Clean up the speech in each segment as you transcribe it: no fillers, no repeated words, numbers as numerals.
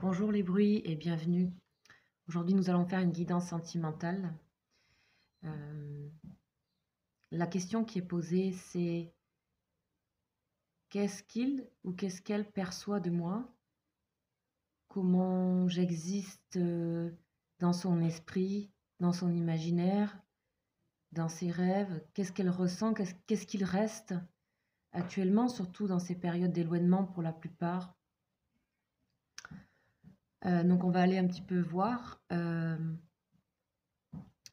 Bonjour les bruits et bienvenue. Aujourd'hui, nous allons faire une guidance sentimentale. La question qui est posée, c'est qu'est-ce qu'il ou qu'est-ce qu'elle perçoit de moi? Comment j'existe dans son esprit, dans son imaginaire, dans ses rêves? Qu'est-ce qu'elle ressent? Qu'est-ce qu'il reste actuellement, surtout dans ces périodes d'éloignement pour la plupart? Donc on va aller un petit peu voir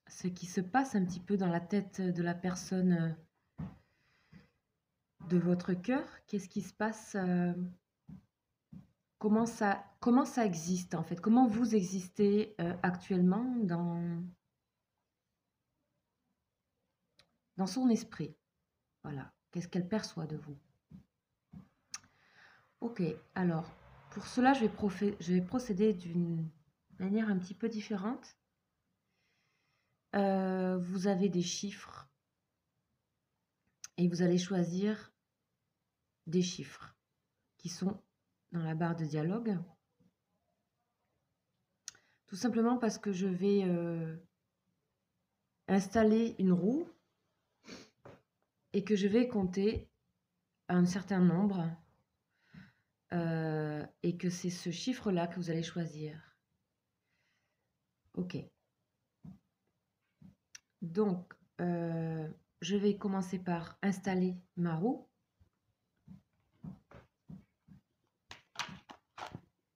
ce qui se passe un petit peu dans la tête de la personne de votre cœur. Qu'est-ce qui se passe? Comment ça existe en fait? Comment vous existez actuellement dans son esprit? Voilà. Qu'est-ce qu'elle perçoit de vous? Ok, alors pour cela, je vais procéder d'une manière un petit peu différente. Vous avez des chiffres et vous allez choisir des chiffres qui sont dans la barre de dialogue. Tout simplement parce que je vais installer une roue et que je vais compter un certain nombre et que c'est ce chiffre-là que vous allez choisir. Ok. Donc, je vais commencer par installer ma roue.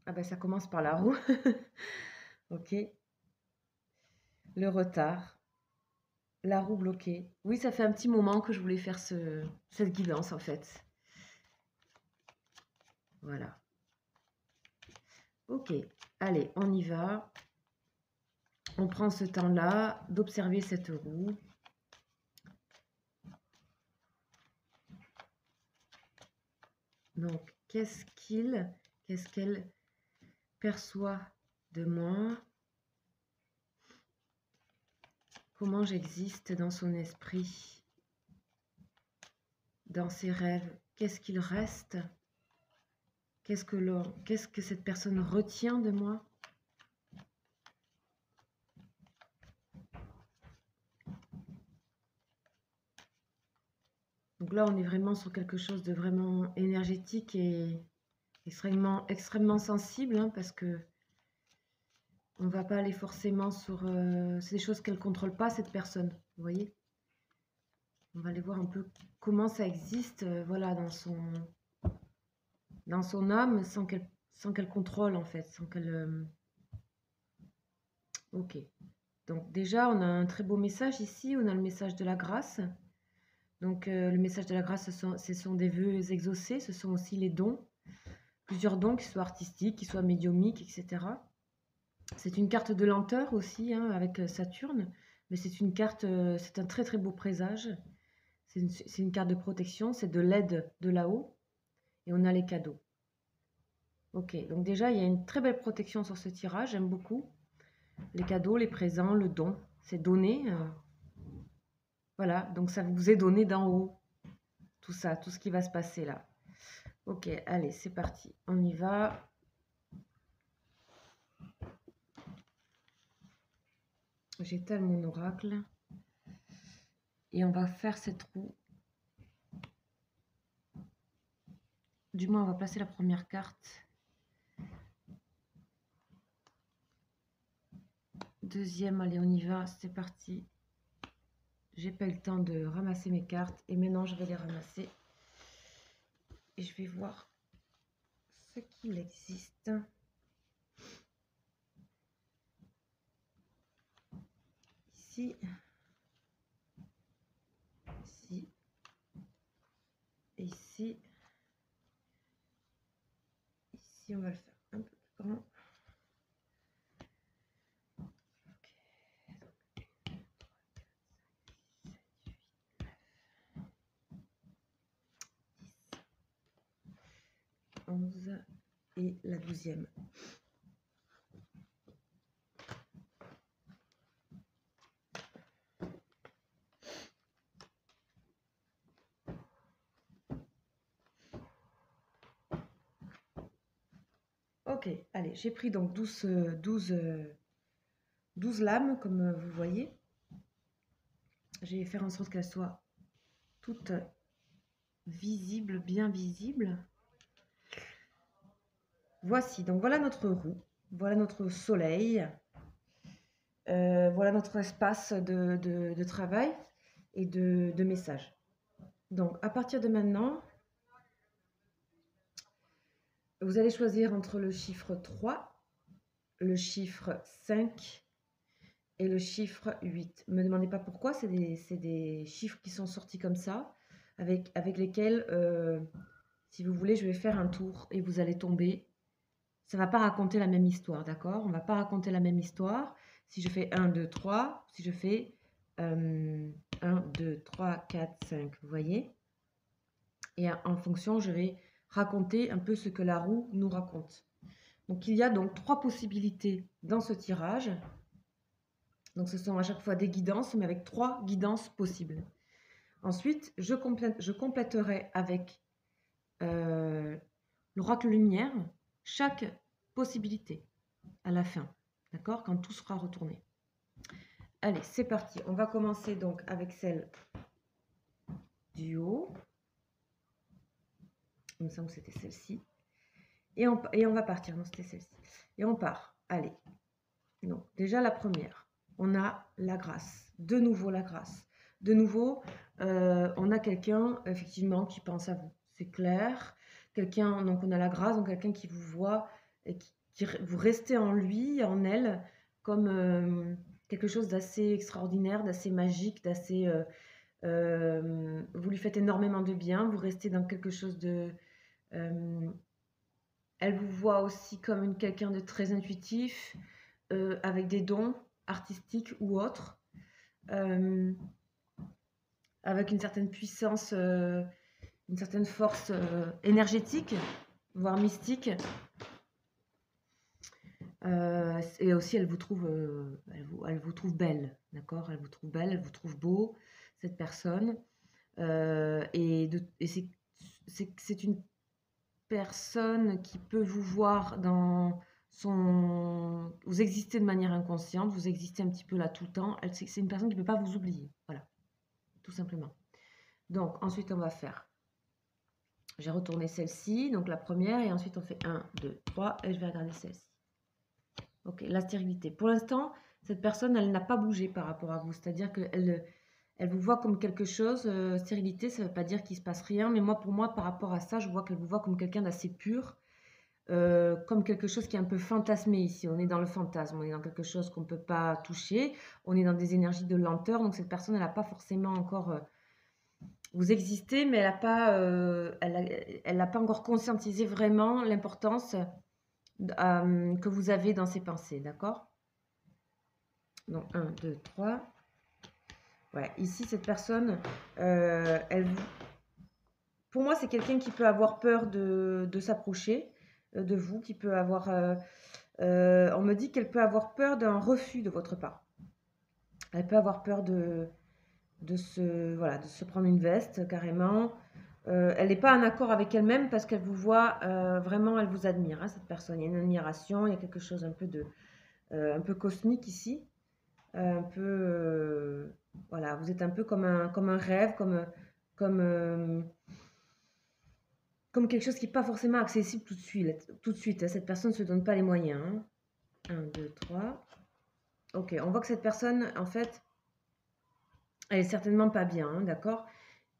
Ah ben ça commence par la roue. Ok. Le retard. La roue bloquée. Oui, ça fait un petit moment que je voulais faire cette guidance en fait. Voilà. Ok. Allez, on y va. On prend ce temps-là d'observer cette roue. Donc, qu'est-ce qu'elle perçoit de moi? Comment j'existe dans son esprit, dans ses rêves? Qu'est-ce qu'il reste? Qu'est-ce que cette personne retient de moi? Donc là, on est vraiment sur quelque chose de vraiment énergétique et extrêmement sensible, hein, parce que on va pas aller forcément sur... c'est des choses qu'elle ne contrôle pas, cette personne, vous voyez? On va aller voir un peu comment ça existe, voilà, dans son âme, sans qu'elle contrôle, en fait, sans qu'elle... Ok. Donc déjà, on a un très beau message ici, on a le message de la grâce. Donc le message de la grâce, ce sont des vœux exaucés, ce sont aussi les dons. Plusieurs dons, qui soient artistiques, qui soient médiumiques, etc. C'est une carte de lenteur aussi, hein, avec Saturne. Mais c'est une carte, c'est un très très beau présage. C'est une carte de protection, c'est de l'aide de là-haut. Et on a les cadeaux. Ok, donc déjà, il y a une très belle protection sur ce tirage, j'aime beaucoup. Les cadeaux, les présents, le don, c'est donné. Voilà, donc ça vous est donné d'en haut. Tout ça, tout ce qui va se passer là. Ok, allez, c'est parti. On y va. J'étale mon oracle. Et on va faire cette roue. Du moins, on va placer la première carte. Deuxième, allez, on y va. C'est parti. J'ai pas eu le temps de ramasser mes cartes. Et maintenant, je vais les ramasser. Et je vais voir ce qu'il existe. Ici. Ici. Et ici. Ici, on va le faire un peu plus grand. Et la 12e. Ok, allez, j'ai pris donc 12 lames, comme vous voyez. Je vais faire en sorte qu'elles soient toutes visibles, bien visibles. Voici, donc voilà notre roue, voilà notre soleil, voilà notre espace de travail et de messages. Donc, à partir de maintenant, vous allez choisir entre le chiffre 3, le chiffre 5 et le chiffre 8. Ne me demandez pas pourquoi, c'est des chiffres qui sont sortis comme ça, avec lesquels, si vous voulez, je vais faire un tour et vous allez tomber. Ça ne va pas raconter la même histoire, d'accord? On ne va pas raconter la même histoire. Si je fais 1, 2, 3, si je fais 1, 2, 3, 4, 5, vous voyez? Et en fonction, je vais raconter un peu ce que la roue nous raconte. Donc, il y a donc 3 possibilités dans ce tirage. Donc, ce sont à chaque fois des guidances, mais avec 3 guidances possibles. Ensuite, je compléterai avec l'oracle lumière chaque possibilité à la fin, d'accord? Quand tout sera retourné. Allez, c'est parti. On va commencer donc avec celle du haut. Il me semble que c'était celle-ci. Et on va partir. Non, c'était celle-ci. Et on part. Allez. Donc, déjà la première. On a la grâce. De nouveau la grâce. De nouveau, on a quelqu'un, effectivement, qui pense à vous. C'est clair. Quelqu'un, donc on a la grâce, donc quelqu'un qui vous voit et vous restez en lui, en elle, comme quelque chose d'assez extraordinaire, d'assez magique, d'assez... vous lui faites énormément de bien, vous restez dans quelque chose de... elle vous voit aussi comme quelqu'un de très intuitif, avec des dons artistiques ou autres, avec une certaine puissance, une certaine force énergétique, voire mystique. Et aussi, elle vous trouve belle, d'accord? Elle vous trouve belle, elle vous trouve beau, cette personne. Et c'est une personne qui peut vous voir dans son... Vous existez de manière inconsciente, vous existez un petit peu là tout le temps. C'est une personne qui ne peut pas vous oublier, voilà, tout simplement. Donc, ensuite, on va faire... J'ai retourné celle-ci, donc la première, et ensuite on fait 1, 2, 3, et je vais regarder celle-ci. Ok, la stérilité. Pour l'instant, cette personne, elle n'a pas bougé par rapport à vous. C'est-à-dire qu'elle elle vous voit comme quelque chose. Stérilité, ça ne veut pas dire qu'il ne se passe rien. Mais moi, pour moi, par rapport à ça, je vois qu'elle vous voit comme quelqu'un d'assez pur. Comme quelque chose qui est un peu fantasmé ici. On est dans le fantasme. On est dans quelque chose qu'on ne peut pas toucher. On est dans des énergies de lenteur. Donc, cette personne, elle n'a pas forcément encore... vous existez, mais elle n'a pas encore conscientisé vraiment l'importance que vous avez dans ses pensées, d'accord? Donc 1, 2, 3. Ouais, ici, cette personne, pour moi, c'est quelqu'un qui peut avoir peur de s'approcher de vous, qui peut avoir... on me dit qu'elle peut avoir peur d'un refus de votre part. Elle peut avoir peur de se prendre une veste, carrément. Elle n'est pas en accord avec elle-même parce qu'elle vous voit, vraiment, elle vous admire, hein, cette personne. Il y a une admiration, il y a quelque chose un peu cosmique ici. Un peu, voilà, vous êtes un peu comme un rêve, comme, comme quelque chose qui n'est pas forcément accessible tout de suite, hein. Cette personne ne se donne pas les moyens, hein. 1, 2, 3. Ok, on voit que cette personne, en fait, elle est certainement pas bien, hein, d'accord?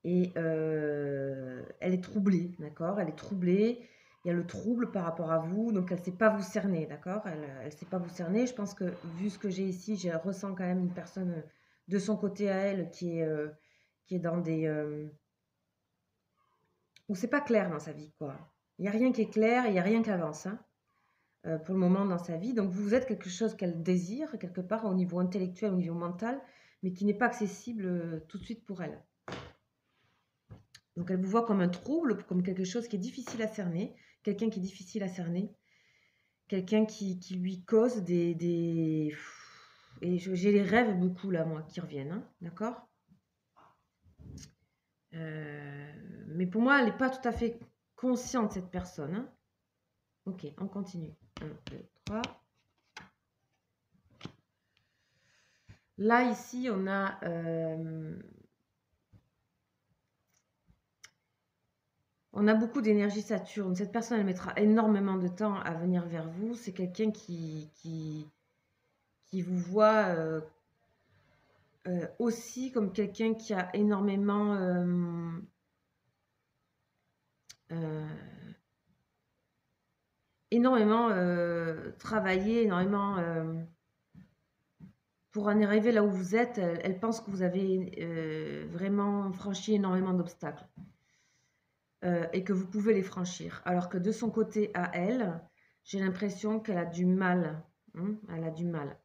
Et elle est troublée, d'accord? Elle est troublée. Il y a le trouble par rapport à vous, donc elle ne sait pas vous cerner, d'accord? Elle ne sait pas vous cerner. Je pense que, vu ce que j'ai ici, je ressens quand même une personne de son côté à elle qui est dans des... où c'est pas clair dans sa vie, quoi. Il n'y a rien qui est clair, il n'y a rien qui avance, hein, pour le moment dans sa vie. Donc vous êtes quelque chose qu'elle désire, quelque part, au niveau intellectuel, au niveau mental, mais qui n'est pas accessible tout de suite pour elle. Donc elle vous voit comme un trouble, comme quelque chose qui est difficile à cerner, quelqu'un qui est difficile à cerner, quelqu'un qui lui cause des... Et j'ai les rêves beaucoup là, moi, qui reviennent, hein, d'accord? Mais pour moi, elle n'est pas tout à fait consciente, cette personne, hein. Ok, on continue. 1, 2, 3. Là, ici, on a... on a beaucoup d'énergie Saturne. Cette personne, elle mettra énormément de temps à venir vers vous. C'est quelqu'un qui vous voit aussi comme quelqu'un qui a énormément travaillé, énormément pour en arriver là où vous êtes. Elle pense que vous avez vraiment franchi énormément d'obstacles et que vous pouvez les franchir. Alors que de son côté à elle, j'ai l'impression qu'elle a du mal. Elle a du mal.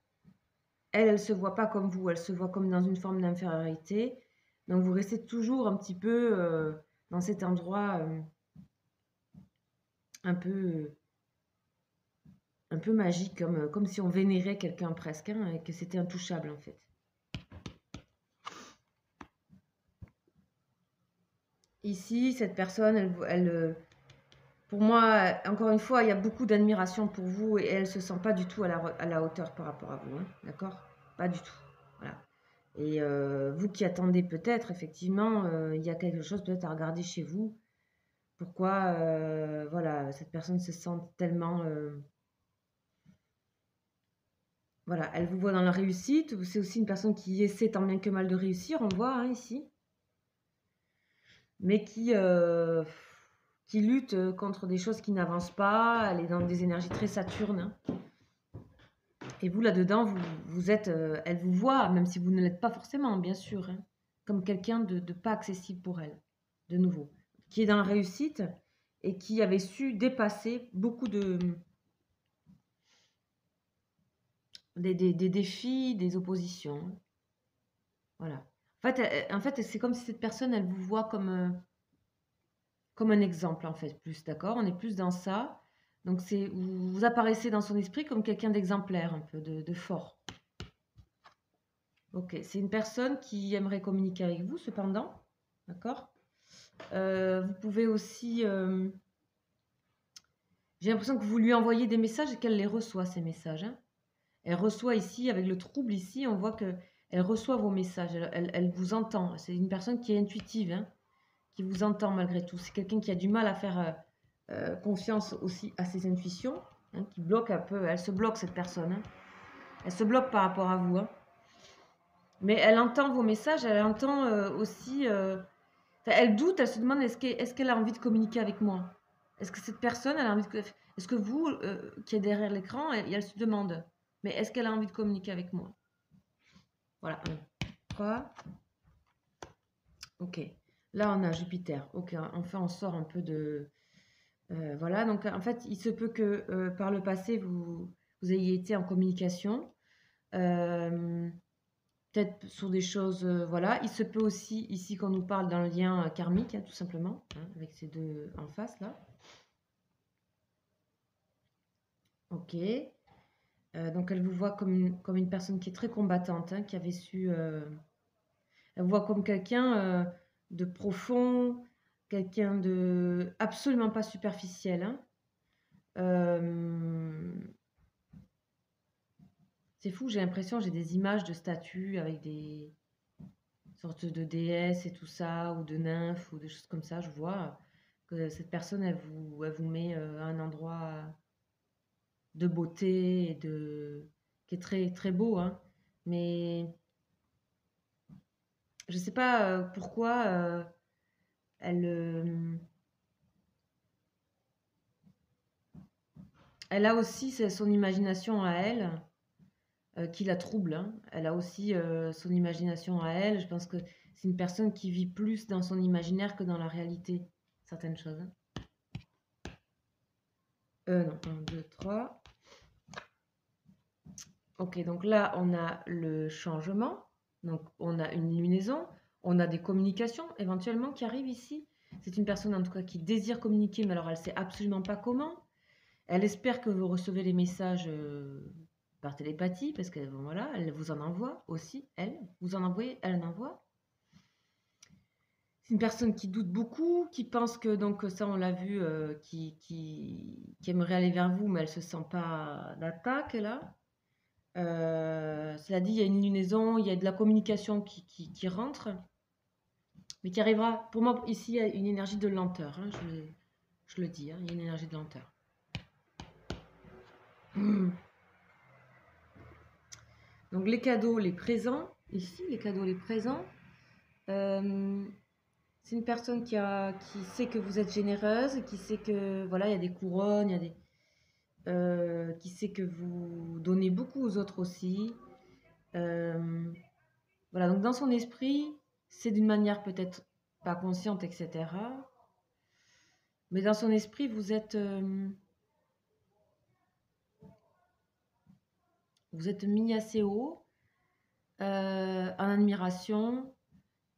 Elle ne se voit pas comme vous, elle se voit comme dans une forme d'infériorité. Donc vous restez toujours un petit peu dans cet endroit un peu magique, comme si on vénérait quelqu'un presque, hein, et que c'était intouchable en fait. Ici, cette personne, pour moi, encore une fois, il y a beaucoup d'admiration pour vous et elle ne se sent pas du tout à la hauteur par rapport à vous, hein, d'accord? Pas du tout. Voilà. Et vous qui attendez peut-être, effectivement, il y a quelque chose peut-être à regarder chez vous. Pourquoi, voilà, cette personne se sent tellement... voilà, elle vous voit dans la réussite. C'est aussi une personne qui essaie tant bien que mal de réussir, on voit hein, ici. Mais qui lutte contre des choses qui n'avancent pas. Elle est dans des énergies très Saturne. Hein. Et vous, là-dedans, vous êtes... elle vous voit, même si vous ne l'êtes pas forcément, bien sûr. Hein, comme quelqu'un de pas accessible pour elle, de nouveau. Qui est dans la réussite et qui avait su dépasser beaucoup des défis, des oppositions. Voilà. En fait c'est comme si cette personne, elle vous voit comme un exemple, en fait, plus, d'accord? On est plus dans ça. Donc, vous apparaissez dans son esprit comme quelqu'un d'exemplaire, un peu, de fort. Ok, c'est une personne qui aimerait communiquer avec vous, cependant, d'accord? Vous pouvez aussi... j'ai l'impression que vous lui envoyez des messages et qu'elle les reçoit, ces messages. Hein. Elle reçoit ici, avec le trouble ici, on voit qu'elle reçoit vos messages, elle vous entend. C'est une personne qui est intuitive, hein, qui vous entend malgré tout. C'est quelqu'un qui a du mal à faire confiance aussi à ses intuitions, hein, qui bloque un peu. Elle se bloque, cette personne. Hein. Elle se bloque par rapport à vous. Hein. Mais elle entend vos messages, elle entend aussi... elle doute, elle se demande est-ce qu'elle a envie de communiquer avec moi? Est-ce que cette personne, elle a envie de... Est-ce que vous, qui êtes derrière l'écran, elle se demande, mais est-ce qu'elle a envie de communiquer avec moi? Voilà, 1, 3. Ok. Là, on a Jupiter. Ok, enfin, on sort un peu de... voilà, donc en fait, il se peut que par le passé, vous ayez été en communication. Peut-être sur des choses... voilà. Il se peut aussi, ici, qu'on nous parle d'un lien karmique, hein, tout simplement, hein, avec ces deux en face, là. Ok. Donc, elle vous voit comme une personne qui est très combattante, hein, qui avait su... elle vous voit comme quelqu'un de profond, quelqu'un de absolument pas superficiel. Hein. C'est fou, j'ai l'impression, j'ai des images de statues avec des sortes de déesses et tout ça, ou de nymphes, ou des choses comme ça. Je vois que cette personne, elle vous met à un endroit de beauté et qui est très, très beau. Hein. Mais je sais pas pourquoi elle, elle a aussi son imagination à elle. Qui la trouble. Hein. Elle a aussi son imagination à elle. Je pense que c'est une personne qui vit plus dans son imaginaire que dans la réalité, certaines choses. Hein. Non, 1, 2, 3. Ok, donc là, on a le changement. Donc, on a une lunaison. On a des communications éventuellement qui arrivent ici. C'est une personne en tout cas qui désire communiquer, mais alors elle ne sait absolument pas comment. Elle espère que vous recevez les messages par télépathie, parce que voilà, elle vous en envoie aussi, elle. Vous en envoyez, elle en envoie. C'est une personne qui doute beaucoup, qui pense que, donc ça on l'a vu, qui aimerait aller vers vous, mais elle se sent pas d'attaque là. Cela dit, il y a une lunaison, il y a de la communication qui rentre, mais qui arrivera. Pour moi, ici, il y a une énergie de lenteur, hein, je le dis, hein, il y a une énergie de lenteur. Donc les cadeaux, les présents, ici, les cadeaux, les présents. C'est une personne qui sait que vous êtes généreuse, qui sait que voilà, il y a des couronnes, il y a qui sait que vous donnez beaucoup aux autres aussi. Voilà, donc dans son esprit, c'est d'une manière peut-être pas consciente, etc. Mais dans son esprit, vous êtes mis assez haut, en admiration,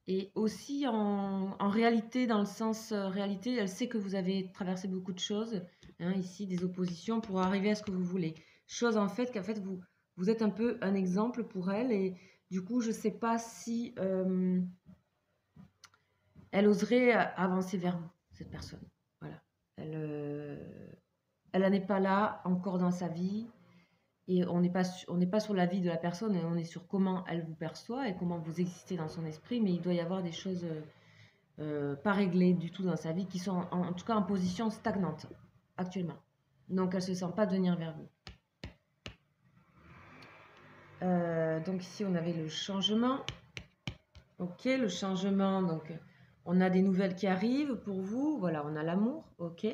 et aussi en réalité, dans le sens réalité, elle sait que vous avez traversé beaucoup de choses, hein, ici, des oppositions, pour arriver à ce que vous voulez. Chose en fait qu'en fait, vous êtes un peu un exemple pour elle, et du coup, je ne sais pas si elle oserait avancer vers vous, cette personne. Voilà. Elle n'en est pas là encore dans sa vie, et on n'est pas sur la vie de la personne, on est sur comment elle vous perçoit et comment vous existez dans son esprit, mais il doit y avoir des choses pas réglées du tout dans sa vie, qui sont en tout cas en position stagnante actuellement. Donc elle ne se sent pas de venir vers vous. Donc ici on avait le changement. Ok, le changement, donc on a des nouvelles qui arrivent pour vous. Voilà, on a l'amour. Ok,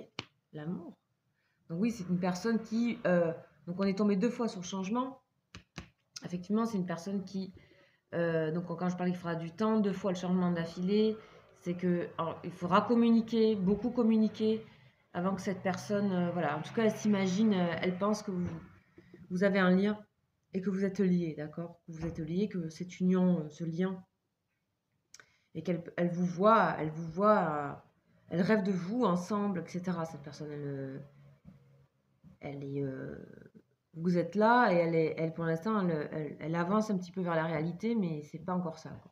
l'amour. Donc oui, c'est une personne qui... donc on est tombé 2 fois sur le changement. Effectivement, c'est une personne qui... donc quand je parlais qu'il fera du temps, 2 fois le changement d'affilée, c'est que alors, il faudra communiquer, beaucoup communiquer, avant que cette personne... voilà, en tout cas, elle s'imagine, elle pense que vous avez un lien et que vous êtes liés, d'accord? Que vous êtes liés, que cette union, ce lien, et qu'elle vous voit, elle rêve de vous ensemble, etc. Cette personne, elle est, vous êtes là, et elle pour l'instant, elle avance un petit peu vers la réalité, mais c'est pas encore ça, quoi.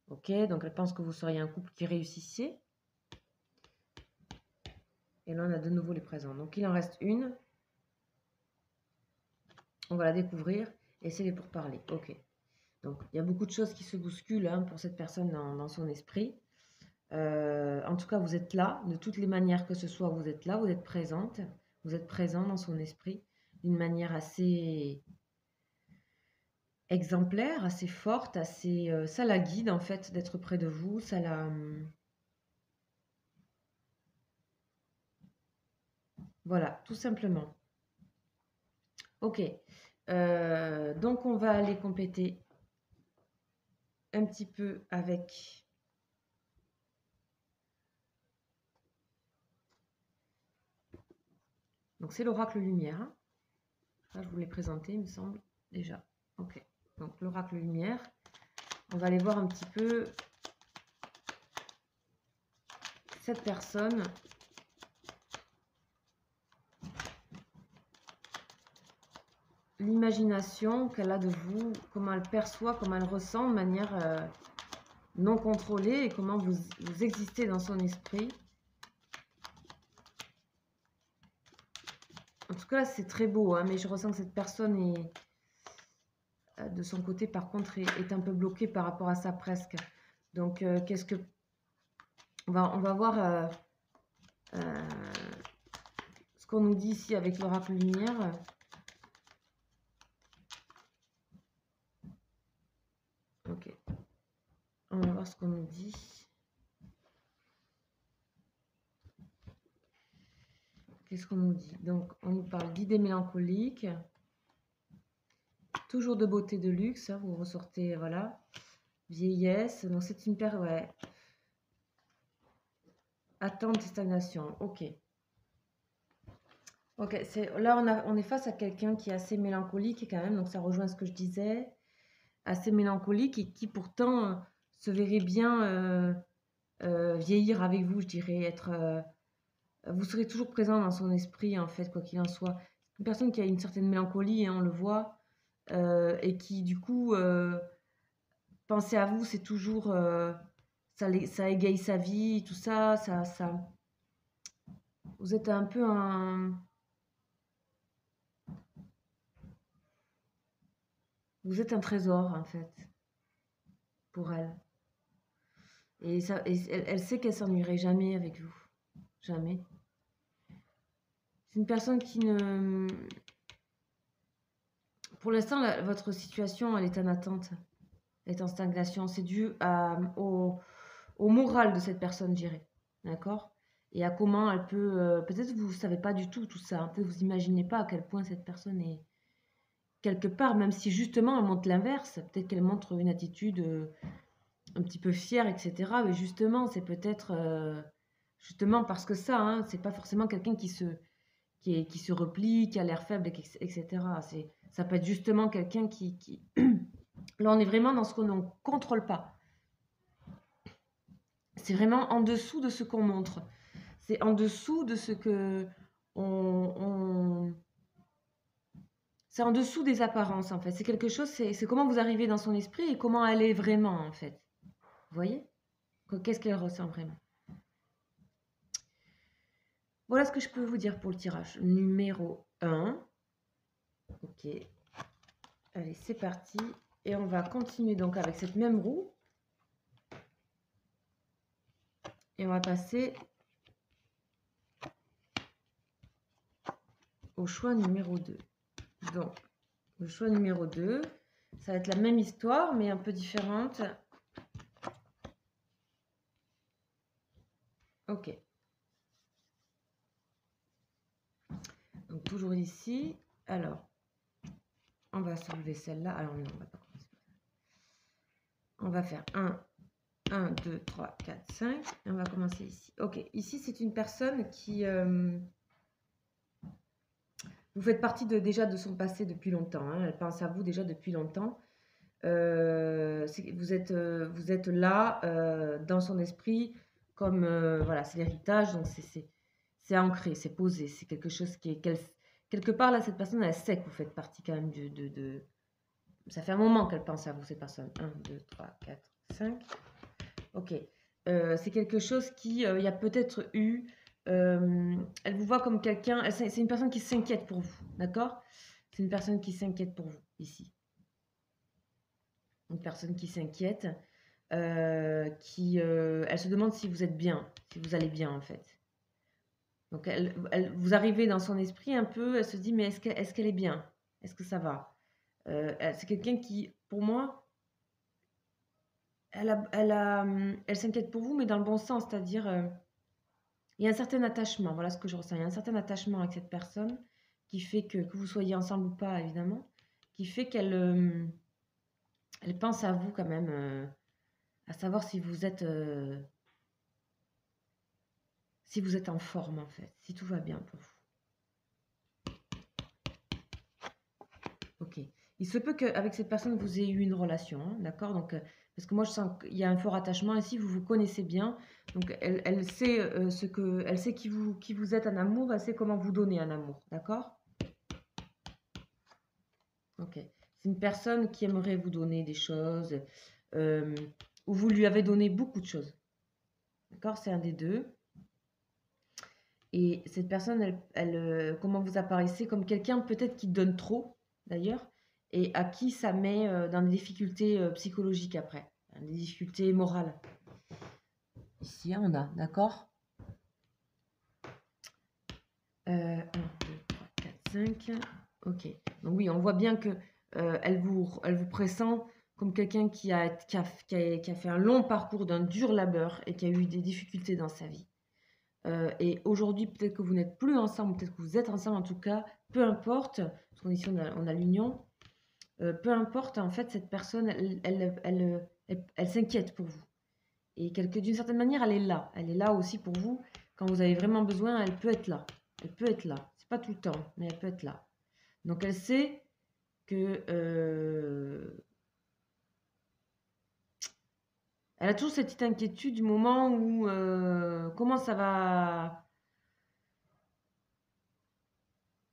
Ok, donc elle pense que vous seriez un couple qui réussissiez. Et là, on a de nouveau les présents. Donc il en reste une. On va la découvrir et c'est les pourparlers. Ok. Donc il y a beaucoup de choses qui se bousculent, hein, pour cette personne dans son esprit. En tout cas, vous êtes là, de toutes les manières que ce soit, vous êtes là, vous êtes présente, vous êtes présent dans son esprit d'une manière assez exemplaire, assez forte, assez, ça la guide en fait d'être près de vous, ça la, voilà, tout simplement. Ok, donc on va aller compléter un petit peu avec... Donc c'est l'oracle lumière, hein. Ça, je vous l'ai présenté, il me semble, déjà. Ok, donc l'oracle lumière, on va aller voir un petit peu cette personne. L'imagination qu'elle a de vous, comment elle perçoit, comment elle ressent de manière non contrôlée, et comment vous existez dans son esprit. En tout cas, c'est très beau, hein, mais je ressens que cette personne est, de son côté, par contre, est un peu bloquée par rapport à ça, presque. Donc, qu'est-ce que... On va voir ce qu'on nous dit ici avec l'oracle lumière. Ok. On va voir ce qu'on nous dit. Qu'est-ce qu'on nous dit? Donc, on nous parle d'idées mélancoliques. Toujours de beauté, de luxe, hein, vous ressortez, voilà. Vieillesse, donc c'est une paire, ouais. Attente et stagnation, ok. Ok, là on est face à quelqu'un qui est assez mélancolique quand même, donc ça rejoint ce que je disais. Assez mélancolique, et qui pourtant se verrait bien vieillir avec vous, je dirais. Vous serez toujours présent dans son esprit, en fait, quoi qu'il en soit. Une personne qui a une certaine mélancolie, hein, on le voit, et qui du coup... penser à vous, ça égaye sa vie, tout ça, vous êtes un peu vous êtes un trésor en fait pour elle. Et elle sait qu'elle s'ennuierait jamais avec vous, jamais. C'est une personne qui ne, pour l'instant, votre situation, elle est en attente, elle est en stagnation. C'est dû au moral de cette personne, je dirais. D'accord? Et à comment elle peut. Peut-être que vous ne savez pas du tout ça, hein. Peut-être que vous imaginez pas à quel point cette personne est quelque part, même si justement elle montre l'inverse, peut-être qu'elle montre une attitude un petit peu fière, etc. Mais justement, c'est peut-être justement parce que ça, hein, c'est pas forcément quelqu'un qui se replie, qui a l'air faible, etc. Ça peut être justement quelqu'un qui... Là, on est vraiment dans ce qu'on ne contrôle pas. C'est vraiment en dessous de ce qu'on montre. C'est en dessous de ce que c'est en dessous des apparences, en fait. C'est quelque chose, c'est comment vous arrivez dans son esprit et comment elle est vraiment, en fait. Vous voyez? Qu'est-ce qu'elle ressent vraiment? Voilà ce que je peux vous dire pour le tirage. Numéro 1. Ok. Allez, c'est parti. Et on va continuer donc avec cette même roue. Et on va passer au choix numéro 2. Donc, le choix numéro 2, ça va être la même histoire, mais un peu différente. Ok. Donc, toujours ici. Alors, on va soulever celle-là. Alors, non, on va pas commencer. On va faire 1, 2, 3, 4, 5. Et on va commencer ici. Ok. Ici, c'est une personne qui... vous faites partie déjà de son passé depuis longtemps. Hein. Elle pense à vous déjà depuis longtemps. Vous êtes là dans son esprit comme voilà, c'est l'héritage, donc c'est ancré, c'est posé, c'est quelque chose qui est quelque part là, cette personne elle sait que vous faites partie quand même ça fait un moment qu'elle pense à vous, cette personne. 1, 2, 3, 4, 5. Ok. C'est quelque chose qui il y a peut-être eu elle vous voit comme quelqu'un, c'est une personne qui s'inquiète pour vous, d'accord? C'est une personne qui s'inquiète pour vous ici. Une personne qui s'inquiète, elle se demande si vous êtes bien, si vous allez bien en fait. Donc vous arrivez dans son esprit un peu, elle se dit mais est-ce qu'elle est bien? Est-ce que ça va? C'est quelqu'un qui, pour moi, elle s'inquiète pour vous, mais dans le bon sens, c'est-à-dire il y a un certain attachement, voilà ce que je ressens. Il y a un certain attachement avec cette personne qui fait que vous soyez ensemble ou pas, évidemment, qui fait qu'elle elle pense à vous quand même, à savoir si vous êtes en forme, en fait, si tout va bien pour vous. Ok. Il se peut qu'avec cette personne, vous ayez eu une relation, hein, d'accord? Donc, parce que moi, je sens qu'il y a un fort attachement ici, vous vous connaissez bien. Donc, elle sait, elle sait qui vous êtes en amour, elle sait comment vous donner un amour, d'accord? Ok. C'est une personne qui aimerait vous donner des choses, où vous lui avez donné beaucoup de choses. D'accord? C'est un des deux. Et cette personne, comment vous apparaissez? Comme quelqu'un peut-être qui donne trop, d'ailleurs, et à qui ça met dans des difficultés psychologiques après, des difficultés morales. Ici, on a, d'accord? 1, 2, 3, 4, 5. Ok. Donc oui, on voit bien que elle vous pressent comme quelqu'un qui a fait un long parcours d'un dur labeur et qui a eu des difficultés dans sa vie. Et aujourd'hui, peut-être que vous n'êtes plus ensemble, peut-être que vous êtes ensemble en tout cas, peu importe, parce qu'on ici on a l'union, peu importe, en fait, cette personne, elle s'inquiète pour vous. Et d'une certaine manière, elle est là aussi pour vous. Quand vous avez vraiment besoin, elle peut être là. Elle peut être là. C'est pas tout le temps, mais elle peut être là. Donc elle sait que elle a toujours cette petite inquiétude du moment où comment ça va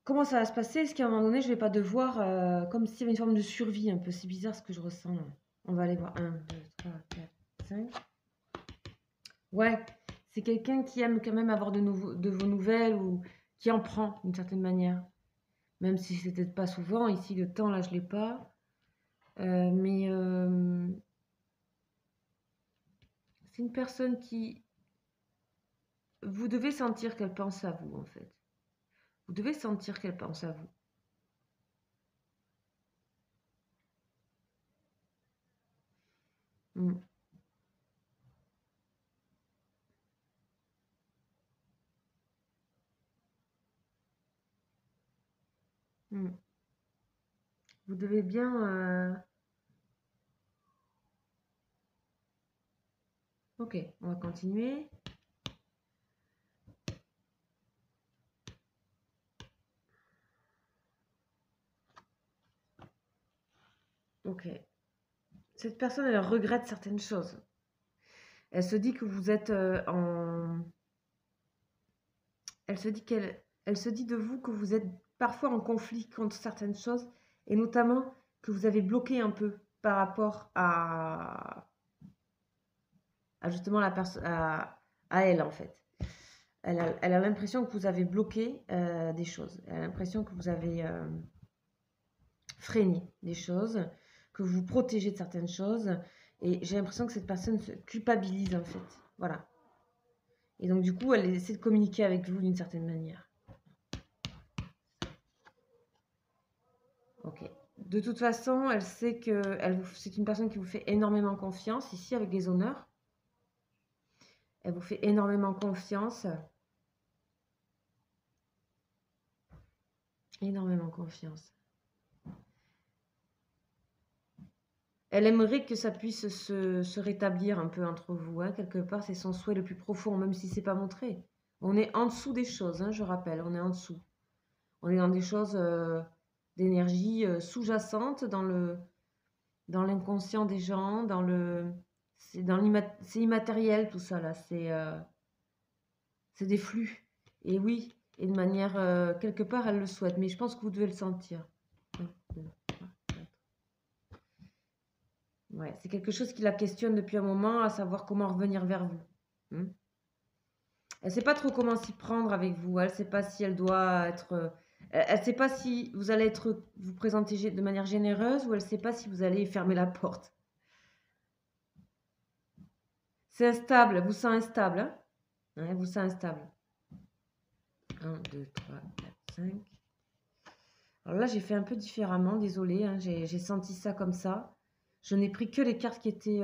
se passer? Est-ce qu'à un moment donné, je vais pas devoir, comme s'il y avait une forme de survie un peu, c'est bizarre ce que je ressens là. On va aller voir 1, 2, 3, 4, 5. Ouais, c'est quelqu'un qui aime quand même avoir de vos nouvelles ou qui en prend d'une certaine manière. Même si c'est peut-être pas souvent, ici le temps là je l'ai pas. Mais c'est une personne qui... Vous devez sentir qu'elle pense à vous en fait. Vous devez sentir qu'elle pense à vous. Mm, mm. Vous devez bien... Ok, on va continuer. Ok. Cette personne, elle regrette certaines choses. Elle se dit que vous êtes en... Elle se dit de vous que vous êtes parfois en conflit contre certaines choses et notamment que vous avez bloqué un peu par rapport à justement à elle en fait. Elle a l'impression que vous avez bloqué des choses. Elle a l'impression que vous avez freiné des choses, que vous vous protégez de certaines choses. Et j'ai l'impression que cette personne se culpabilise en fait. Voilà. Et donc du coup, elle essaie de communiquer avec vous d'une certaine manière. Ok. De toute façon, elle sait que c'est une personne qui vous fait énormément confiance ici avec les honneurs. Elle vous fait énormément confiance. Énormément confiance. Elle aimerait que ça puisse se rétablir un peu entre vous. Hein. Quelque part, c'est son souhait le plus profond, même si c'est pas montré. On est en dessous des choses, hein, je rappelle. On est en dessous. On est dans des choses d'énergie sous-jacente, dans l'inconscient des gens, c'est immatériel tout ça là. C'est des flux. Et oui, et de manière quelque part, elle le souhaite. Mais je pense que vous devez le sentir. Un, deux, trois, quatre. Ouais, c'est quelque chose qui la questionne depuis un moment, à savoir comment revenir vers vous. Hmm. Elle ne sait pas trop comment s'y prendre avec vous. Elle ne sait pas si elle doit être. Elle ne sait pas si vous allez vous présenter de manière généreuse ou elle ne sait pas si vous allez fermer la porte. C'est instable. Elle vous sent instable. Hein. Ouais, elle vous sent instable. 1, 2, 3, 4, 5. Alors là, j'ai fait un peu différemment. Désolée. Hein, j'ai senti ça comme ça. Je n'ai pris que les cartes qui étaient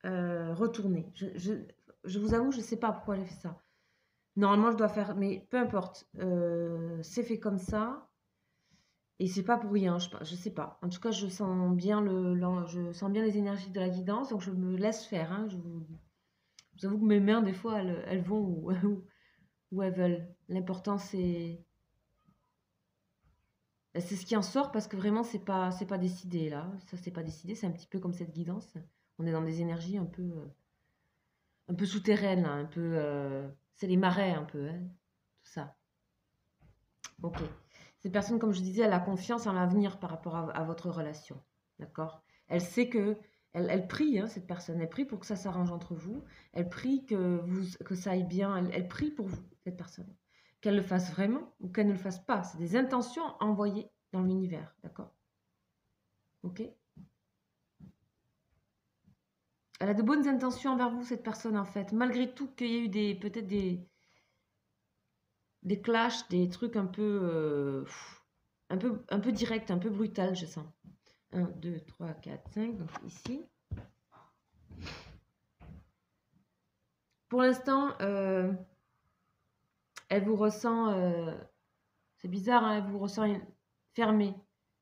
retournées. Je vous avoue, je ne sais pas pourquoi j'ai fait ça. Normalement, je dois faire, mais peu importe. C'est fait comme ça. Et c'est pas pour rien, je sais pas. En tout cas, je sens bien je sens bien les énergies de la guidance, donc je me laisse faire. Hein. Je vous avoue que mes mains, des fois, elles vont où elles veulent. L'important, c'est ce qui en sort parce que vraiment, c'est pas décidé là. Ça, c'est pas décidé. C'est un petit peu comme cette guidance. On est dans des énergies un peu souterraines, là, un peu. C'est les marais un peu, hein, tout ça. Ok. Cette personne, comme je disais, elle a confiance en l'avenir par rapport à votre relation. D'accord? Elle sait que. Elle prie, hein, cette personne. Elle prie pour que ça s'arrange entre vous. Elle prie que ça aille bien. Elle prie pour vous, cette personne. Qu'elle le fasse vraiment ou qu'elle ne le fasse pas. C'est des intentions envoyées dans l'univers. D'accord? Ok? Elle a de bonnes intentions envers vous, cette personne, en fait. Malgré tout qu'il y ait eu peut-être des clashs, des trucs un peu directs, un peu brutal, je sens. 1, 2, 3, 4, 5. Donc ici. Pour l'instant, elle vous ressent. C'est bizarre, hein, elle vous ressent fermée,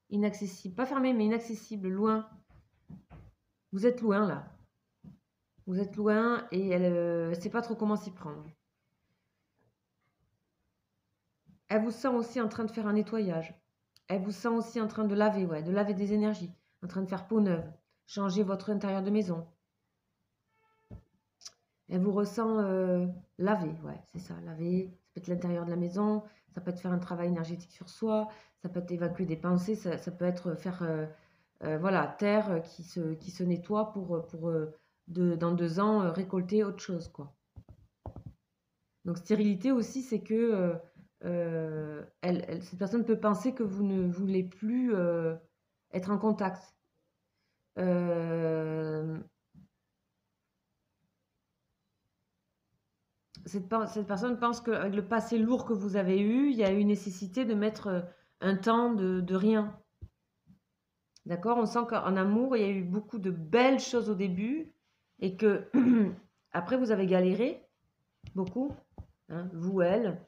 inaccessible. Pas fermée, mais inaccessible, loin. Vous êtes loin là. Vous êtes loin et elle ne sait pas trop comment s'y prendre. Elle vous sent aussi en train de faire un nettoyage. Elle vous sent aussi en train de laver, ouais, de laver des énergies, en train de faire peau neuve, changer votre intérieur de maison. Elle vous ressent laver, ouais, c'est ça, laver. Ça peut être l'intérieur de la maison, ça peut être faire un travail énergétique sur soi, ça peut être évacuer des pensées, ça peut être faire, voilà, terre qui se nettoie pour dans 2 ans, récolter autre chose, quoi. Donc stérilité aussi, c'est que cette personne peut penser que vous ne voulez plus être en contact. Euh, cette personne pense qu'avec le passé lourd que vous avez eu, il y a eu nécessité de mettre un temps de rien. D'accord? On sent qu'en amour, il y a eu beaucoup de belles choses au début et que après, vous avez galéré beaucoup, hein, vous, elle.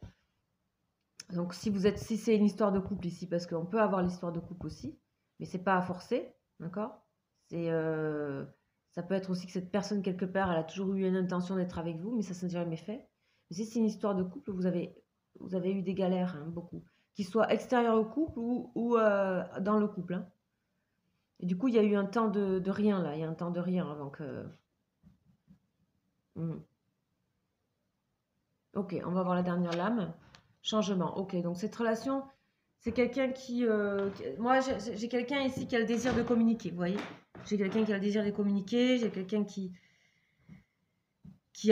Donc, si c'est une histoire de couple ici, parce qu'on peut avoir l'histoire de couple aussi, mais c'est pas à forcer, d'accord? Ça peut être aussi que cette personne, quelque part, elle a toujours eu une intention d'être avec vous, mais ça s'est jamais fait. Mais si c'est une histoire de couple, vous avez eu des galères, hein, beaucoup. Qu'ils soient extérieurs au couple ou dans le couple, hein. Et du coup, il y a eu un temps de rien, là. Il y a un temps de rien avant que... Ok, on va voir la dernière lame. Changement. Ok, donc cette relation, c'est quelqu'un moi, j'ai quelqu'un ici qui a le désir de communiquer, vous voyez? J'ai quelqu'un qui a le désir de communiquer, j'ai quelqu'un qui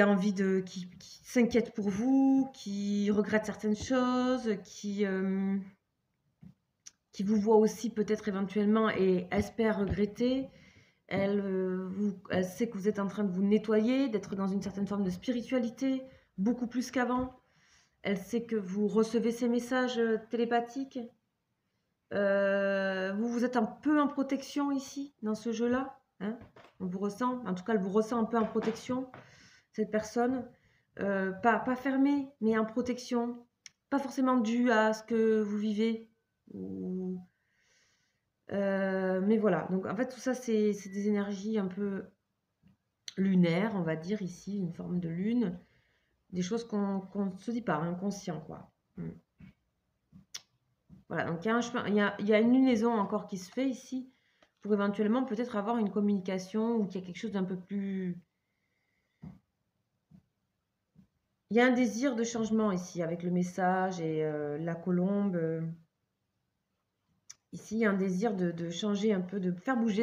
a envie qui s'inquiète pour vous, qui regrette certaines choses, qui vous voit aussi peut-être éventuellement et espère regretter. Elle sait que vous êtes en train de vous nettoyer, d'être dans une certaine forme de spiritualité, beaucoup plus qu'avant. Elle sait que vous recevez ces messages télépathiques. Vous êtes un peu en protection ici, dans ce jeu-là. Hein, on vous ressent, en tout cas, elle vous ressent un peu en protection, cette personne. Pas fermée, mais en protection. Pas forcément due à ce que vous vivez. Mais voilà, donc en fait, tout ça, c'est des énergies un peu lunaires, on va dire, ici, une forme de lune. Des choses qu'on ne se dit pas, inconscient, quoi. Voilà, donc il y a une lunaison encore qui se fait ici pour éventuellement peut-être avoir une communication ou qu'il y a quelque chose d'un peu plus... Il y a un désir de changement ici avec le message et la colombe. Ici, il y a un désir de changer un peu, de faire bouger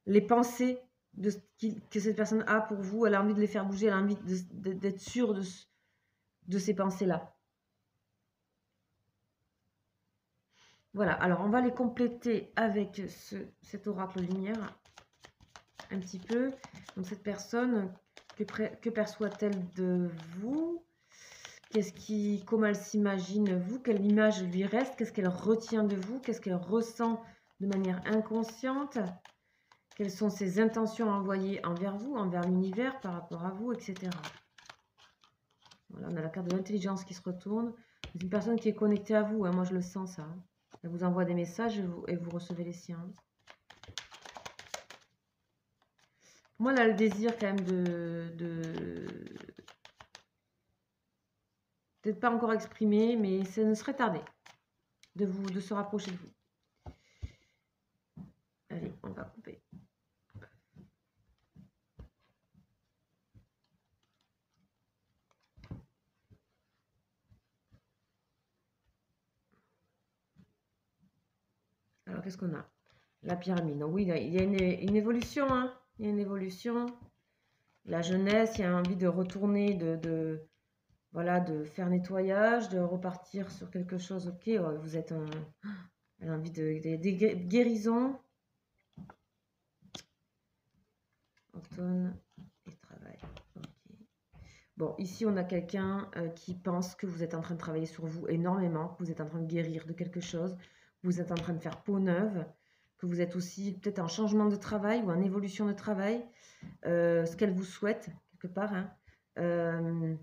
les pensées que cette personne a pour vous. Elle a envie de les faire bouger, elle a envie d'être sûre de ces pensées-là. Voilà, alors on va les compléter avec cet oracle lumière un petit peu. Donc cette personne, que perçoit-elle de vous? Comment elle s'imagine vous? Quelle image lui reste? Qu'est-ce qu'elle retient de vous? Qu'est-ce qu'elle ressent de manière inconsciente? Quelles sont ses intentions envoyées envers vous, envers l'univers, par rapport à vous, etc. Voilà, on a la carte de l'intelligence qui se retourne. C'est une personne qui est connectée à vous, hein, moi je le sens ça. Hein. Elle vous envoie des messages et vous recevez les siens. Moi, elle a le désir quand même peut-être pas encore exprimé, mais ça ne serait tardé de se rapprocher de vous. Allez, on va couper. Alors, qu'est-ce qu'on a? La pyramide. Donc, oui, il y a une évolution. Hein. Il y a une évolution. La jeunesse, il y a envie de retourner, voilà, de faire nettoyage, de repartir sur quelque chose. Ok, vous êtes elle a envie de guérison. Automne et travail. Okay. Bon, ici, on a quelqu'un qui pense que vous êtes en train de travailler sur vous énormément, que vous êtes en train de guérir de quelque chose, que vous êtes en train de faire peau neuve, que vous êtes aussi peut-être en changement de travail ou en évolution de travail, ce qu'elle vous souhaite, quelque part. Hein.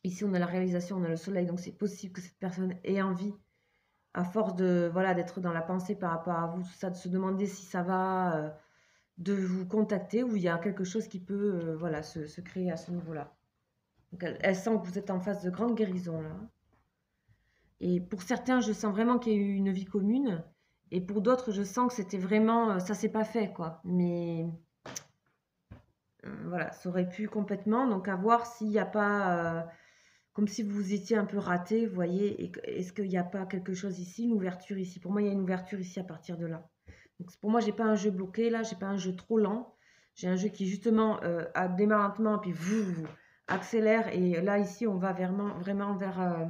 Ici, on a la réalisation, on a le soleil, donc c'est possible que cette personne ait envie, à force de voilà d'être dans la pensée par rapport à vous, tout ça, de se demander si ça va, de vous contacter, ou il y a quelque chose qui peut voilà, se créer à ce niveau-là. Donc elle sent que vous êtes en phase de grande guérison là. Et pour certains, je sens vraiment qu'il y a eu une vie commune. Et pour d'autres, je sens que c'était vraiment... ça s'est pas fait, quoi. Mais voilà, ça aurait pu complètement. Donc à voir s'il n'y a pas... comme si vous étiez un peu raté, vous voyez. Est-ce qu'il n'y a pas quelque chose ici, une ouverture ici? Pour moi, il y a une ouverture ici à partir de là. Donc pour moi, j'ai pas un jeu bloqué là, j'ai pas un jeu trop lent. J'ai un jeu qui justement démarre lentement, puis vous accélère. Et là, ici, on va vraiment vers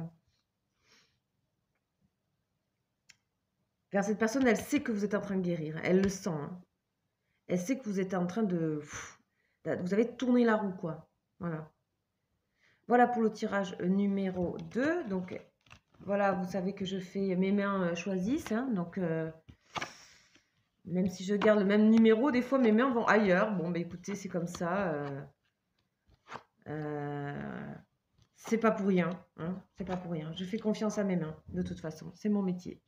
cette personne. Elle sait que vous êtes en train de guérir. Elle le sent. Hein. Elle sait que vous êtes en train de... Vous avez tourné la roue, quoi. Voilà. Voilà pour le tirage numéro 2. Donc, voilà, vous savez que je fais mes mains choisissent. Hein, donc, même si je garde le même numéro, des fois, mes mains vont ailleurs. Bon, bah écoutez, c'est comme ça. C'est pas pour rien. Hein, c'est pas pour rien. Je fais confiance à mes mains, de toute façon. C'est mon métier.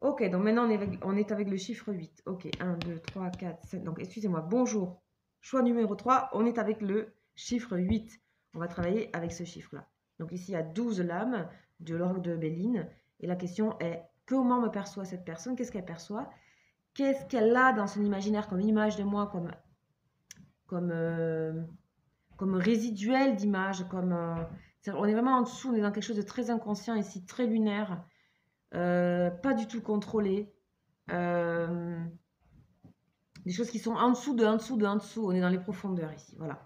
Ok, donc maintenant, on est avec le chiffre 8. Ok, 1, 2, 3, 4, 5. Donc, excusez-moi, bonjour. Choix numéro 3, on est avec le chiffre 8. On va travailler avec ce chiffre-là. Donc ici, il y a 12 lames de l'orgue de Béline. Et la question est, comment me perçoit cette personne? Qu'est-ce qu'elle perçoit? Qu'est-ce qu'elle a dans son imaginaire comme image de moi, comme résiduel d'image, on est vraiment en dessous, on est dans quelque chose de très inconscient ici, très lunaire, pas du tout contrôlé. Des choses qui sont en dessous, on est dans les profondeurs ici, voilà.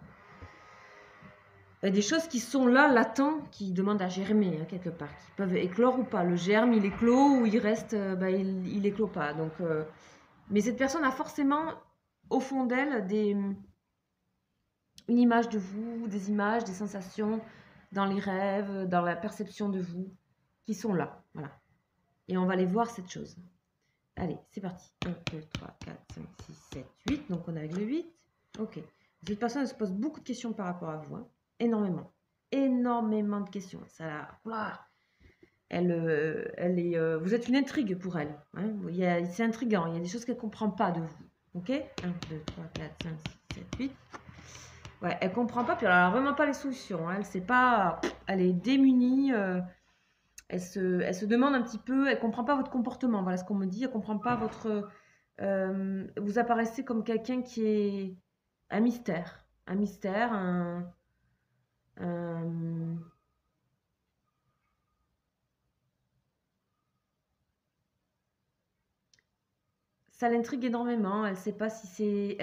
Des choses qui sont là, latentes, qui demandent à germer, hein, quelque part, qui peuvent éclore ou pas. Le germe, il éclot ou il reste, il éclot pas. Donc, mais cette personne a forcément, au fond d'elle, une image de vous, des images, des sensations dans les rêves, dans la perception de vous, qui sont là, voilà. Et on va aller voir cette chose. Allez, c'est parti. 1, 2, 3, 4, 5, 6, 7, 8. Donc, on a avec le 8. Ok. Cette personne elle se pose beaucoup de questions par rapport à vous. Hein. Énormément. Énormément de questions. Ça, vous êtes une intrigue pour elle. Hein. C'est intriguant. Il y a des choses qu'elle ne comprend pas de vous. Ok. 1, 2, 3, 4, 5, 6, 7, 8. Ouais, elle ne comprend pas. Puis elle n'a vraiment pas les solutions. Hein. Elle sait pas. Elle est démunie. Elle se demande un petit peu, elle ne comprend pas votre comportement, voilà ce qu'on me dit, elle ne comprend pas votre... vous apparaissez comme quelqu'un qui est un mystère, ça l'intrigue énormément, elle ne sait pas si c'est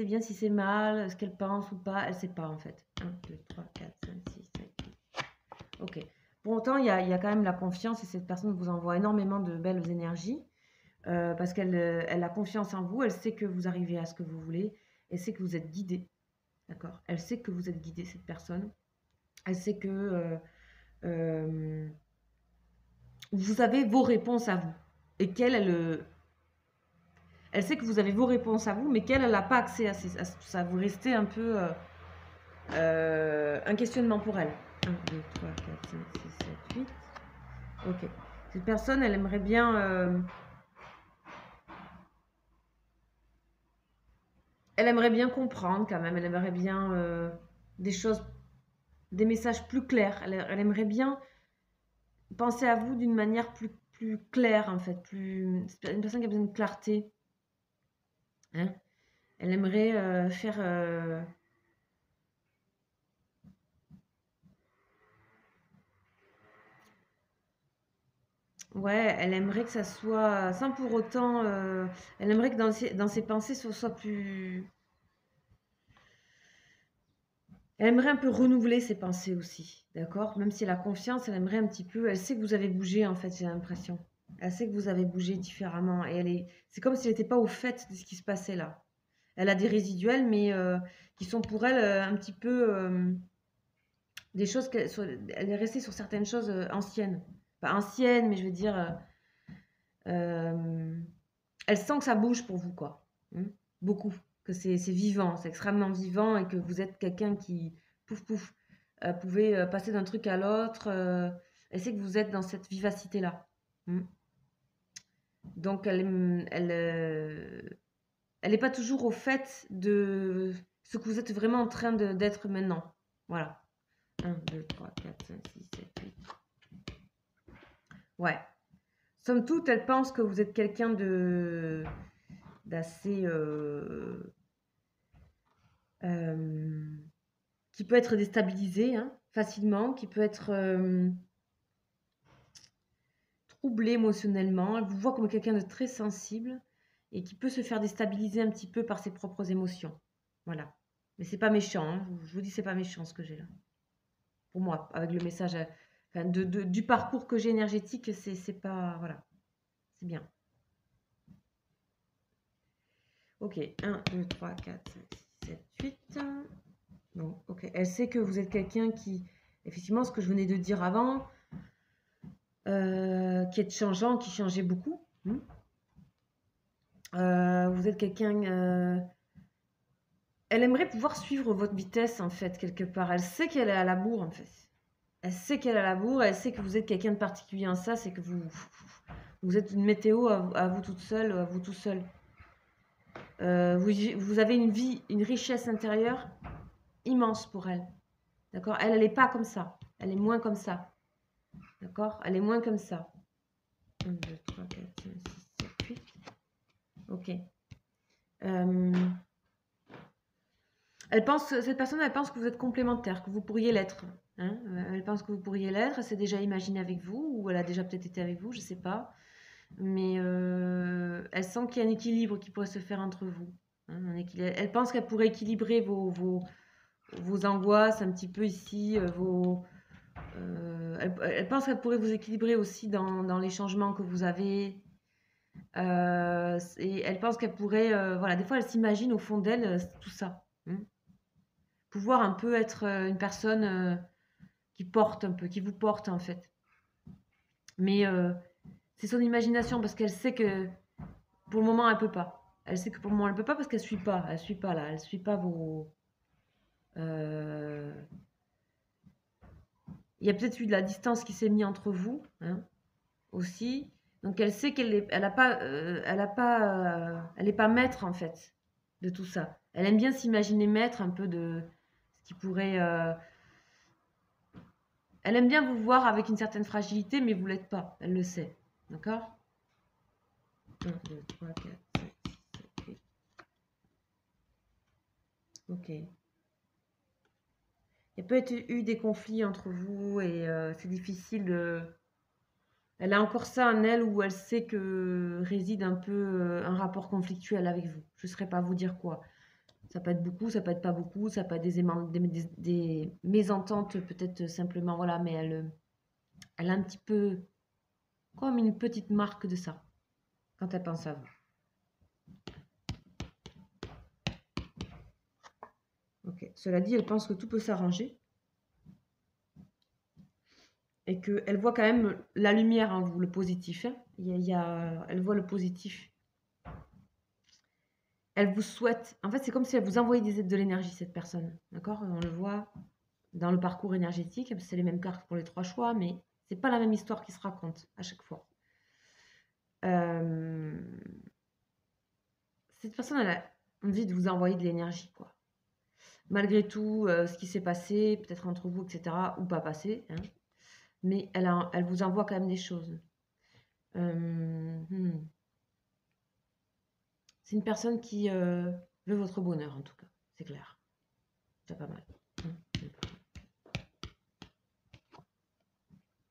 bien, si c'est mal, ce qu'elle pense ou pas, elle ne sait pas en fait. 1, 2, 3, 4, 5, 6, 7, 8. Ok. Pour autant, il y a quand même la confiance et cette personne vous envoie énormément de belles énergies. Parce qu'elle a confiance en vous, elle sait que vous arrivez à ce que vous voulez, elle sait que vous êtes guidé, d'accord? Elle sait que vous êtes guidé, cette personne. Elle sait que vous avez vos réponses à vous. Et elle sait que vous avez vos réponses à vous, mais qu'elle n'a pas accès à tout ça. Vous restez un peu un questionnement pour elle. 1, 2, 3, 4, 5, 6, 7, 8. Ok. Cette personne, elle aimerait bien... elle aimerait bien comprendre quand même, elle aimerait bien des choses, des messages plus clairs. Elle aimerait bien penser à vous d'une manière plus claire en fait, c'est une personne qui a besoin de clarté. Hein. Elle aimerait faire... ouais, elle aimerait que ça soit, sans pour autant... elle aimerait que dans ses pensées, ce soit plus... Elle aimerait un peu renouveler ses pensées aussi, d'accord? Même si elle a confiance, elle aimerait un petit peu... Elle sait que vous avez bougé, en fait, j'ai l'impression. Elle sait que vous avez bougé différemment. Et c'est comme si elle n'était pas au fait de ce qui se passait là. Elle a des résiduels, mais qui sont pour elle un petit peu... des choses... Elle est restée sur certaines choses anciennes. Pas anciennes, mais je veux dire... elle sent que ça bouge pour vous, quoi. Beaucoup. Que c'est vivant, c'est extrêmement vivant et que vous êtes quelqu'un qui, pouf pouf, pouvez passer d'un truc à l'autre. Elle sait que vous êtes dans cette vivacité-là. Donc, elle n'est pas toujours au fait de ce que vous êtes vraiment en train d'être maintenant. Voilà. 1, 2, 3, 4, 5, 6, 7, 8. Ouais. Somme toute, elle pense que vous êtes quelqu'un d'assez... qui peut être déstabilisé hein, facilement, qui peut être troublé émotionnellement. Elle vous voit comme quelqu'un de très sensible et qui peut se faire déstabiliser un petit peu par ses propres émotions. Voilà. Mais c'est pas méchant, hein. Je vous dis, c'est pas méchant ce que j'ai là. Pour moi, avec le message enfin, du parcours que j'ai énergétique, c'est pas. Voilà. C'est bien. Ok, 1, 2, 3, 4, 5, 6, 7, 8. Bon, ok. Elle sait que vous êtes quelqu'un qui, effectivement, ce que je venais de dire avant, qui est changeant, qui changeait beaucoup. Vous êtes quelqu'un. Elle aimerait pouvoir suivre votre vitesse, en fait, quelque part. Elle sait qu'elle est à la bourre, en fait. Elle sait qu'elle est à la bourre, elle sait que vous êtes quelqu'un de particulier en ça, c'est que vous êtes une météo à vous toute seule, à vous tout seul. Vous avez une vie, une richesse intérieure immense pour elle. D'accord? Elle n'est pas comme ça. Elle est moins comme ça. D'accord? Elle est moins comme ça. 1, 2, 3, 4, 5, 6, 7, 8. Ok. Cette personne, elle pense que vous êtes complémentaire, que vous pourriez l'être. Hein? Elle pense que vous pourriez l'être. Elle s'est déjà imaginée avec vous, ou elle a déjà peut-être été avec vous, je ne sais pas. Mais elle sent qu'il y a un équilibre qui pourrait se faire entre vous. Hein, elle pense qu'elle pourrait équilibrer vos angoisses un petit peu ici, elle pense qu'elle pourrait vous équilibrer aussi dans les changements que vous avez. Et elle pense qu'elle pourrait, voilà, des fois elle s'imagine au fond d'elle tout ça. Hein. Pouvoir un peu être une personne qui porte un peu, qui vous porte en fait. Mais c'est son imagination parce qu'elle sait que pour le moment elle peut pas. Elle sait que pour le moment elle peut pas parce qu'elle suit pas. Elle suit pas là. Elle suit pas vos. Il y a peut-être eu de la distance qui s'est mise entre vous, hein, aussi. Donc elle sait qu'elle est, elle est pas maître en fait de tout ça. Elle aime bien s'imaginer maître un peu de ce qui pourrait. Elle aime bien vous voir avec une certaine fragilité, mais vous l'êtes pas. Elle le sait, d'accord? 1, 2, 3, 4, 5, 6, 7, 8. Ok. Il y a peut-être eu des conflits entre vous et c'est difficile de. Elle a encore ça en elle où elle sait que réside un peu un rapport conflictuel avec vous. Je ne saurais pas vous dire quoi. Ça peut être beaucoup, ça peut être pas beaucoup, ça peut être des mésententes peut-être simplement, voilà, mais elle a un petit peu comme une petite marque de ça quand elle pense à vous. Ok. Cela dit, elle pense que tout peut s'arranger et qu'elle voit quand même la lumière en vous, le positif. Hein. Elle voit le positif. Elle vous souhaite. En fait, c'est comme si elle vous envoyait de l'énergie, cette personne. D'accord? On le voit dans le parcours énergétique. C'est les mêmes cartes pour les 3 choix, mais c'est pas la même histoire qui se raconte à chaque fois. Cette personne, elle a envie de vous envoyer de l'énergie, quoi. Malgré tout, ce qui s'est passé, peut-être entre vous, etc., ou pas passé, hein, mais elle vous envoie quand même des choses. C'est une personne qui veut votre bonheur, en tout cas, c'est clair. C'est pas mal.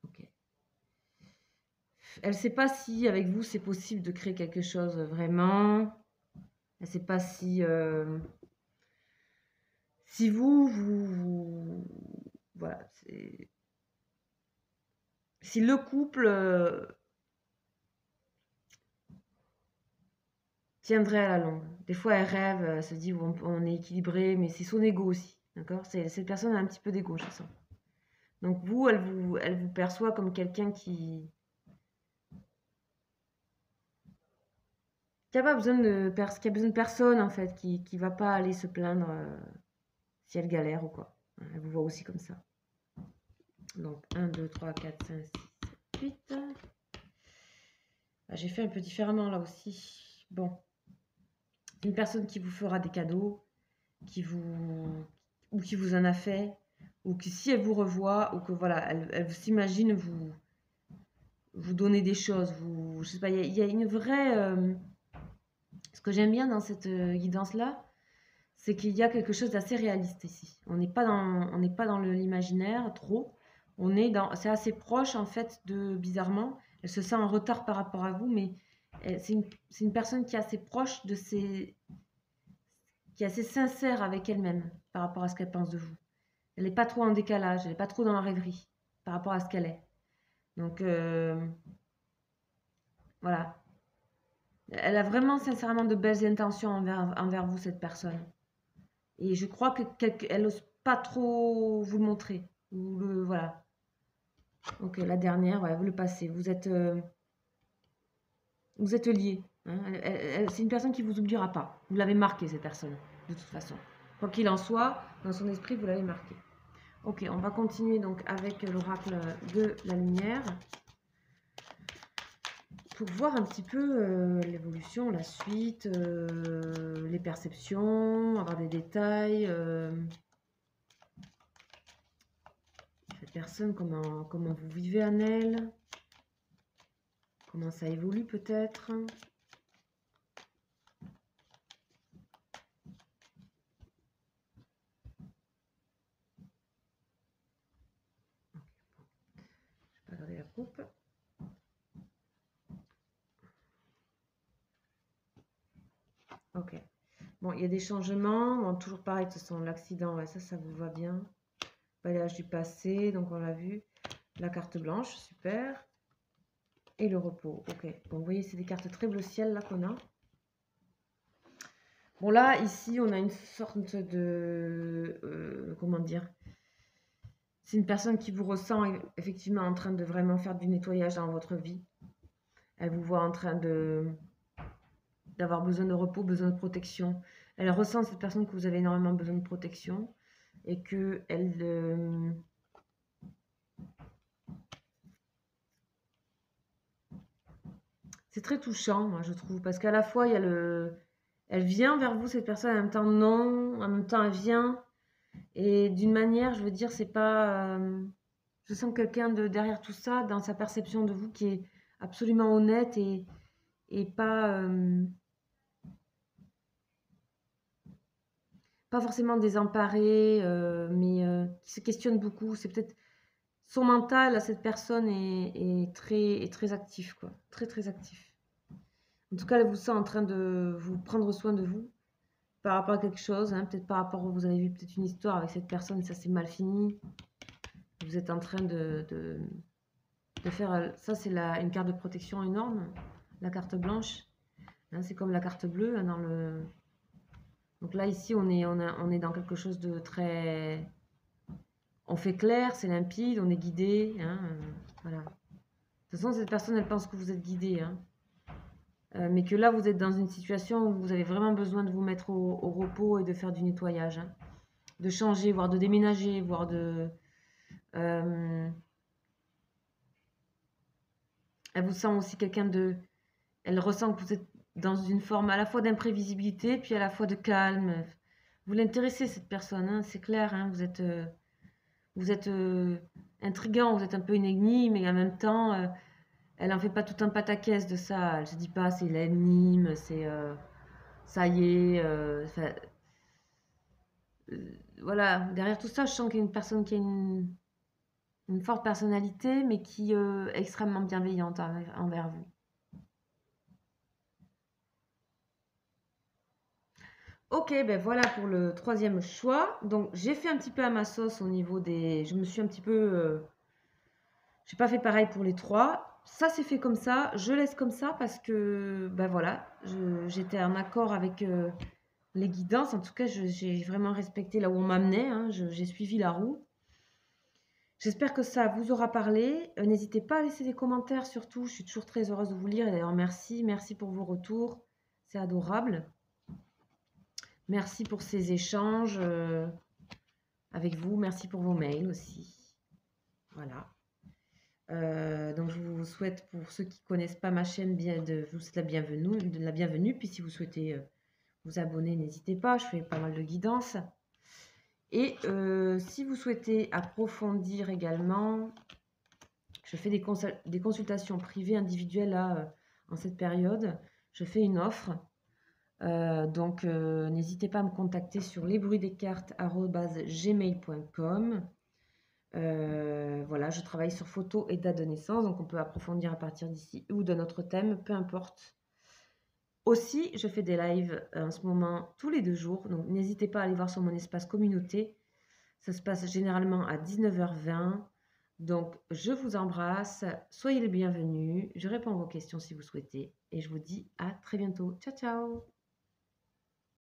Ok. Elle ne sait pas si avec vous c'est possible de créer quelque chose vraiment. Elle ne sait pas si vous voilà, si le couple tiendrait à la longue. Des fois elle rêve, elle se dit on est équilibré, mais c'est son ego aussi, d'accord? Cette personne a un petit peu d'ego, je sens. Donc vous, elle vous perçoit comme quelqu'un qui a pas besoin qui a besoin de personne en fait, qui va pas aller se plaindre si elle galère ou quoi. Elle vous voit aussi comme ça. Donc 1, 2, 3, 4, 5, 6, 7, 8. J'ai fait un peu différemment là aussi. Bon. Une personne qui vous fera des cadeaux, ou qui vous en a fait, ou que si elle vous revoit, ou que voilà, elle s'imagine vous donner des choses. Je sais pas, il y a une vraie. Ce que j'aime bien dans cette guidance-là, c'est qu'il y a quelque chose d'assez réaliste ici. On n'est pas dans l'imaginaire trop. C'est assez proche en fait de bizarrement. Elle se sent en retard par rapport à vous, mais C'est une personne qui est assez proche de ses... qui est assez sincère avec elle-même par rapport à ce qu'elle pense de vous. Elle n'est pas trop en décalage, elle n'est pas trop dans la rêverie par rapport à ce qu'elle est. Donc, voilà. Elle a vraiment sincèrement de belles intentions envers vous, cette personne. Et je crois qu'elle n'ose pas trop vous le montrer. Voilà. Donc, la dernière, ouais, le passé. Vous êtes liés. Hein. C'est une personne qui ne vous oubliera pas. Vous l'avez marqué, cette personne, de toute façon. Quoi qu'il en soit, dans son esprit, vous l'avez marqué. Ok, on va continuer donc avec l'oracle de la lumière pour voir un petit peu l'évolution, la suite, les perceptions, avoir des détails. Cette personne, comment vous vivez en elle, comment ça évolue peut-être. Je vais regarder la coupe. Ok. Bon, il y a des changements. Bon, toujours pareil, ce sont l'accident. Ouais, ça vous va bien. Balayage du passé, donc on l'a vu. La carte blanche, super. Et le repos, ok. Bon, vous voyez, c'est des cartes très bleu ciel là qu'on a. Bon, là, ici, on a une sorte de... comment dire? C'est une personne qui vous ressent effectivement en train de vraiment faire du nettoyage dans votre vie. Elle vous voit en train d'avoir besoin de repos, besoin de protection. Elle ressent, cette personne, que vous avez énormément besoin de protection et que elle... c'est très touchant, moi, je trouve, parce qu'à la fois, il y a le... Elle vient vers vous, cette personne, en même temps non, en même temps elle vient. Et d'une manière, je veux dire, c'est pas... je sens quelqu'un derrière tout ça, dans sa perception de vous, qui est absolument honnête et pas forcément désemparé, mais qui se questionne beaucoup. C'est peut-être son mental à cette personne est très actif, quoi. Très, très actif. En tout cas, elle vous sent en train de vous prendre soin de vous par rapport à quelque chose, hein, peut-être par rapport, vous avez vu peut-être une histoire avec cette personne, ça s'est mal fini. Vous êtes en train de faire, ça c'est une carte de protection énorme, la carte blanche. Hein, c'est comme la carte bleue hein, dans le... Donc là ici on est dans quelque chose de très... On fait clair, c'est limpide, on est guidé. Hein, voilà. De toute façon cette personne elle pense que vous êtes guidé. Hein. Mais que là vous êtes dans une situation où vous avez vraiment besoin de vous mettre au repos et de faire du nettoyage. Hein. De changer, voire de déménager, voire de... elle vous sent aussi quelqu'un de... Elle ressent que vous êtes dans une forme à la fois d'imprévisibilité, puis à la fois de calme. Vous l'intéressez, cette personne, hein, c'est clair. Hein, vous êtes intriguant, vous êtes un peu une énigme, et en même temps, elle en fait pas tout un pataquès de ça. Elle se dit pas, c'est l'énigme, c'est ça y est. Voilà, derrière tout ça, je sens qu'il y a une personne qui a une forte personnalité, mais qui est extrêmement bienveillante envers vous. Ok, ben voilà pour le troisième choix. Donc j'ai fait un petit peu à ma sauce au niveau des... Je me suis un petit peu... j'ai pas fait pareil pour les trois. Ça c'est fait comme ça. Je laisse comme ça parce que, ben voilà, j'étais en accord avec les guidances. En tout cas, j'ai vraiment respecté là où on m'amenait. Hein. J'ai suivi la roue. J'espère que ça vous aura parlé. N'hésitez pas à laisser des commentaires surtout. Je suis toujours très heureuse de vous lire. Et d'ailleurs, merci. Merci pour vos retours. C'est adorable. Merci pour ces échanges avec vous. Merci pour vos mails aussi. Voilà. Donc je vous souhaite, pour ceux qui ne connaissent pas ma chaîne, je vous souhaite la bienvenue. Puis si vous souhaitez vous abonner, n'hésitez pas. Je fais pas mal de guidance. Et si vous souhaitez approfondir également, je fais des consultations privées individuelles là, en cette période. Je fais une offre. Donc, n'hésitez pas à me contacter sur lesbruitsdescartes@gmail.com. Voilà, je travaille sur photo et date de naissance, donc on peut approfondir à partir d'ici ou d'un autre thème, peu importe. Aussi, je fais des lives en ce moment tous les 2 jours, donc n'hésitez pas à aller voir sur mon espace communauté. Ça se passe généralement à 19h20. Donc, je vous embrasse, soyez les bienvenus, je réponds à vos questions si vous souhaitez et je vous dis à très bientôt. Ciao, ciao!